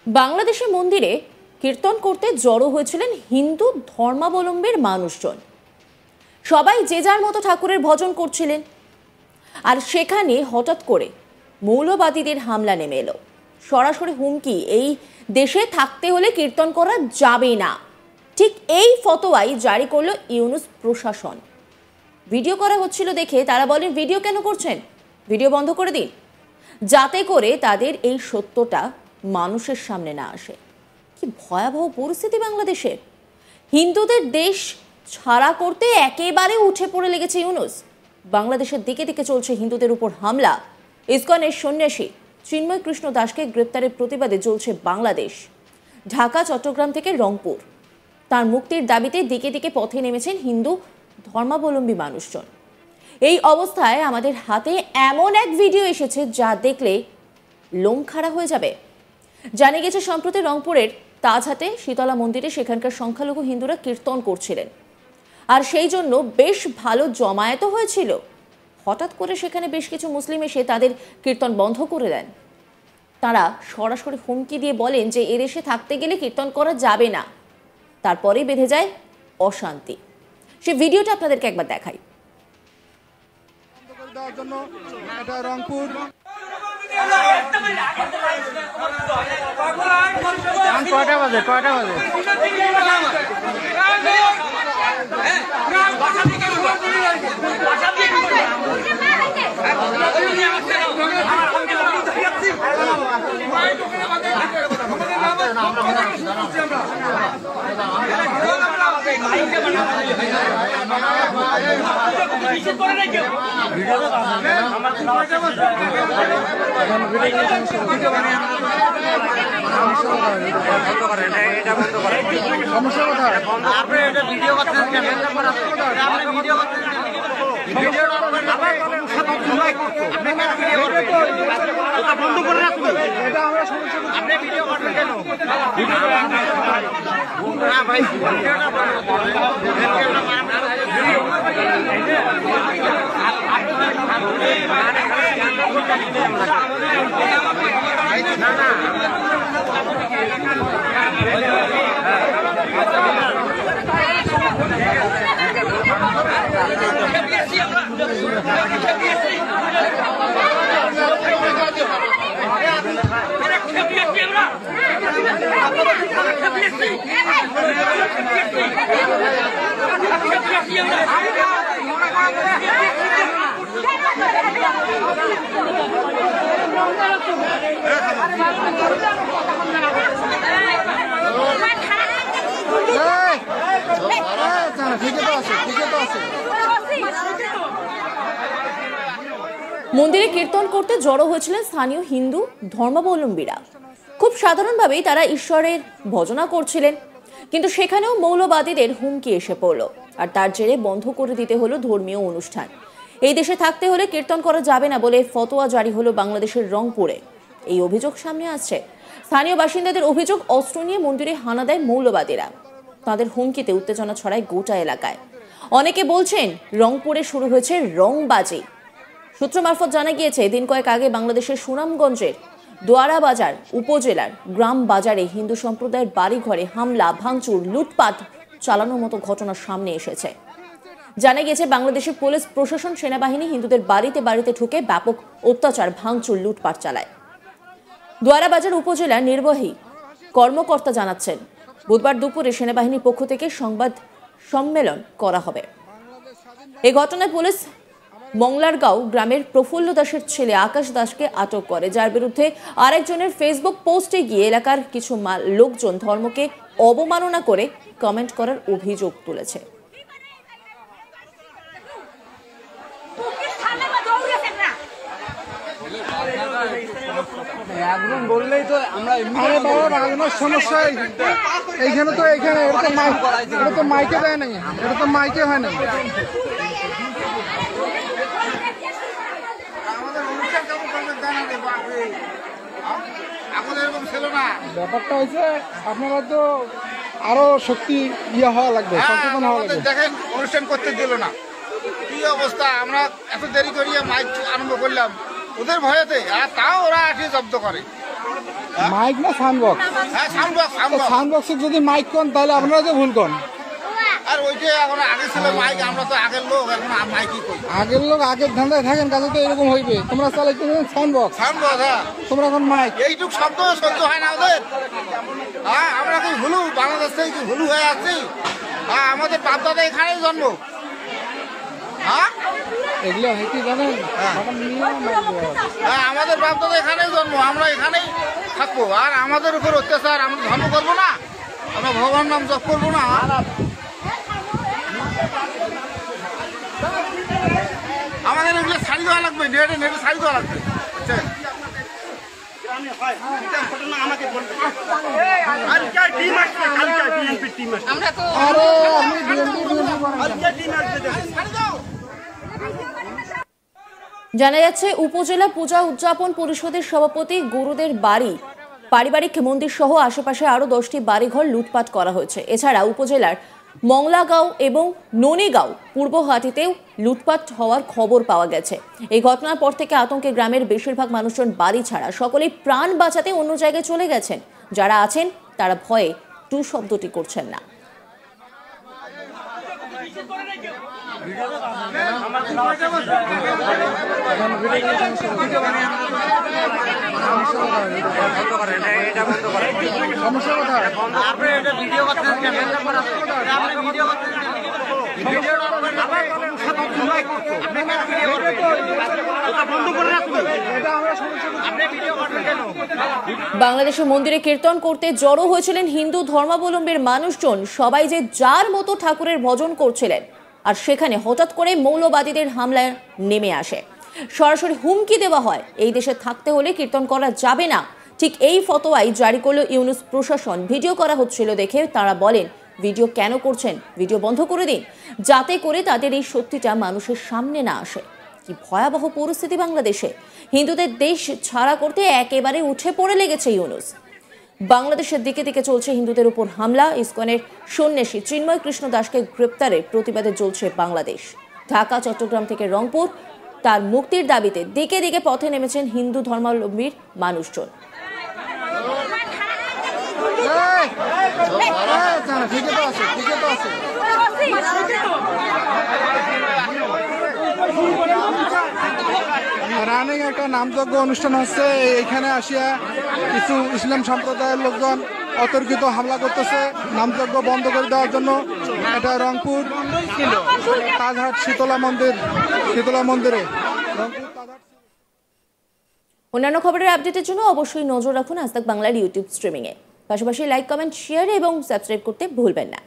বাংলাদেশের মন্দিরে কীর্তন করতে জড়ো হয়েছিলেন হিন্দু ধর্মাবলম্বীর মানুষজন। সবাই যে যার মতো ঠাকুরের ভজন করছিলেন, আর সেখানে হঠাৎ করে মৌলবাদীদের হামলা নেমে এলো। সরাসরি হুমকি, এই দেশে থাকতে হলে কীর্তন করা যাবে না। ঠিক এই ফতোয়াই জারি করলো ইউনূস প্রশাসন। ভিডিও করা হচ্ছিল দেখে তারা বলেন, ভিডিও কেন করছেন, ভিডিও বন্ধ করে দিন, যাতে করে তাদের এই সত্যটা মানুষের সামনে না আসে। কি ভয়াবহ পরিস্থিতি বাংলাদেশে। হিন্দুদের দেশ ছাড়া করতে একেবারে উঠে পড়ে লেগেছে ইউনূস। বাংলাদেশের দিকে দিকে চলছে হিন্দুদের উপর হামলা। ইসকনের সন্ন্যাসী চিন্ময় কৃষ্ণ দাসকে গ্রেপ্তারের প্রতিবাদে চলছে বাংলাদেশ। ঢাকা, চট্টগ্রাম থেকে রংপুর। তার মুক্তির দাবিতে দিকে দিকে পথে নেমেছেন হিন্দু ধর্মাবলম্বী মানুষজন। এই অবস্থায় আমাদের হাতে এমন এক ভিডিও এসেছে যা দেখলে লোম খাড়া হয়ে যাবে। জানা গেছে, সম্প্রতি রংপুরের তাজহাটে শীতলা মন্দিরে সেখানকার সংখ্যালঘু হিন্দুরা কীর্তন করছিলেন, আর সেই জন্য বেশ ভালো জমায়েত হয়েছিল। হঠাৎ করে সেখানে বেশ কিছু মুসলিম এসে তাদের কীর্তন বন্ধ করে দেন। তারা সরাসরি হুমকি দিয়ে বলেন যে এদেশে থাকতে গেলে কীর্তন করা যাবে না। তারপরেই বেঁধে যায় অশান্তি। সে ভিডিওটা আপনাদেরকে একবার দেখাই। রংপুর কয়টা বাজে মন্দিরে কীর্তন করতে জড়ো হয়েছিলেন স্থানীয় হিন্দু ধর্মাবলম্বীরা। খুব সাধারণভাবেই তারা ঈশ্বরের ভজনা করছিলেন, কিন্তু সেখানেও মৌলবাদীদের হুমকি এসে পড়ল, আর তার জেরে বন্ধ করে দিতে হলো ধর্মীয় অনুষ্ঠান। এই দেশে থাকতে হলে কীর্তন করা যাবে না বলে ফতোয়া জারি হলো বাংলাদেশের রংপুরে। এই অভিযোগ সামনে আসছে। স্থানীয় বাসিন্দাদের অভিযোগ, অস্ত্র নিয়ে মন্দিরে হানা দেয় মৌলবাদীরা। তাদের হুমকিতে উত্তেজনা ছড়ায় গোটা এলাকায়। অনেকে বলছেন রংপুরে শুরু হয়েছে রংবাজি। সূত্র মারফত জানা গিয়েছে, দিন কয়েক আগে বাংলাদেশের সুনামগঞ্জের দোয়ারা বাজার উপজেলার গ্রাম বাজারে হিন্দু সম্প্রদায়ের বাড়িঘরে হামলা, ভাঙচুর, লুটপাট চালানোর মতো ঘটনা সামনে এসেছে। জানা গিয়েছে, বাংলাদেশের পুলিশ প্রশাসন, সেনাবাহিনী হিন্দুদের বাড়িতে বাড়িতে ঢুকে ব্যাপক অত্যাচার, ভাঙচুর, লুটপাট চালায়। দোয়ারা বাজার উপজেলার নির্বাহী কর্মকর্তা জানাচ্ছেন, বুধবার দুপুরে সেনাবাহিনীর পক্ষ থেকে সংবাদ সম্মেলন করা হবে। এই ঘটনায় পুলিশ মংলারগাঁও গ্রামের প্রফুল্ল দাসের ছেলে আকাশ দাসকে আটক করে, যার বিরুদ্ধে আরেকজনের ফেসবুক পোস্টে গিয়ে এলাকার কিছু লোকজন ধর্মকে অবমাননা করে কমেন্ট করার অভিযোগ তুলেছে। একদম বললেই তো আমরা সমস্যা। এইখানে তো এটা তো মাইকে দেয় নাই, এটা তো মাইকে হয় না। ব্যাপারটা হয়েছে, আপনারা তো আরো শক্তি হওয়া লাগবে, সচেতন হওয়া লাগবে। দেখেন, অনুষ্ঠান করতে দিল না, কি অবস্থা। আমরা এত দেরি করিয়া মাইক আরম্ভ করলাম ওদের ভয়েতে, আর তাও ওরা আসে জব্দ করে। মাইক না সাউন্ড বক্স? হ্যাঁ sound box sound box. Sound বক্সে যদি মাইক কোন তাহলে আপনারা তো ভুল কোন। আর ওই যে এখন আগে ছিল মাইক, আমরা তো আগের লোক, এখন মাইকই করি। আগের লোক আগের ধান্দায় থাকেন, কাজে তো এরকম হইবে। তোমরা চালাইতে সাউন্ড বক্স, সাউন্ড বক্স। হ্যাঁ তোমরা এখন মাইক। এইটুক শব্দ সহ্য হয় না ওদের। হ্যাঁ আমরা কি হুলু, বাংলাদেশ থেকে কি হুলু হয়ে আসছি? হ্যাঁ আমাদের বাপদাদা এখানেই জন্ম। হ্যাঁ এগুলো হইতে জানেন হ্যাঁ আমাদের বাপদাদা এখানেই জন্ম, আমরা এখানেই থাকবো। আর আমাদের উপর অত্যাচার আমরা ধর্ম করবো না, আমরা ভগবান নাম জপ করবো না। আমাদের এগুলো ছাড়ি দেওয়া লাগবে, নেটে নেটে ছাড়ি দেওয়া লাগবে। বুঝছেন? আরে আপনি বিএনপি জানা যাচ্ছে উপজেলা পূজা উদযাপন পরিষদের সভাপতি গুরুদের বাড়ি, পারিবারিক মন্দির সহ আশেপাশে আরো 10টি বাড়িঘর লুটপাট করা হয়েছে। এছাড়া উপজেলার মংলাগাঁও এবং ননীগাঁও পূর্বহাটিতেও লুটপাট হওয়ার খবর পাওয়া গেছে। এই ঘটনার পর থেকে আতঙ্কে গ্রামের বেশিরভাগ মানুষজন বাড়ি ছাড়া সকলেই প্রাণ বাঁচাতে অন্য জায়গায় চলে গেছেন। যারা আছেন তারা ভয়ে টু শব্দটি করছেন না। সমস্যা কোথায়? বাংলাদেশের মন্দিরে কীর্তন করতে জড়ো হয়েছিলেন হিন্দু ধর্মাবলম্বীর মানুষজন। সবাই যে যার মতো ঠাকুরের ভজন করছিলেন, আর সেখানে হঠাৎ করে মৌলবাদীদের হামলায় নেমে আসে। সরাসরি হুমকি দেওয়া হয়, এই দেশে থাকতে হলে কীর্তন করা যাবে না। ঠিক এই ফতোয়াই জারি করল ইউনূস প্রশাসন। ভিডিও করা হচ্ছিল দেখে তারা বলেন, ভিডিও কেন করছেন, ভিডিও বন্ধ করে দিন, যাতে করে তাদের এই সত্যিটা মানুষের সামনে না আসে। কি ভয়াবহ পরিস্থিতি বাংলাদেশে। হিন্দুদের দেশ ছাড়া করতে একেবারে উঠে পড়ে লেগেছে ইউনূস। বাংলাদেশের দিকে দিকে চলছে হিন্দুদের উপর হামলা। ইসকনের সন্ন্যাসী চিন্ময় কৃষ্ণ দাসকে গ্রেপ্তারের প্রতিবাদে জ্বলছে বাংলাদেশ। ঢাকা, চট্টগ্রাম থেকে রংপুর তার মুক্তির দাবিতে দিকে দিকে পথে নেমেছেন হিন্দু ধর্মাবলম্বীর মানুষজন। ঠিকই তো আছে, ঠিকই তো আছে। রানিং একটা নামযজ্ঞ অনুষ্ঠান হচ্ছে, এইখানে আসিয়া কিছু ইসলাম সম্প্রদায়ের লোকজন অতর্কিত হামলা করতেছে নামযজ্ঞ বন্ধ করে দেওয়ার জন্য। এটা রংপুর তাজহাট শীতলা মন্দিরে। অন্যান্য খবরের আপডেটের জন্য অবশ্যই নজর রাখুন আজ তাক বাংলার ইউটিউব স্ট্রিমিংয়ে। পাশাপাশি লাইক, কমেন্ট, শেয়ার এবং সাবস্ক্রাইব করতে ভুলবেন না।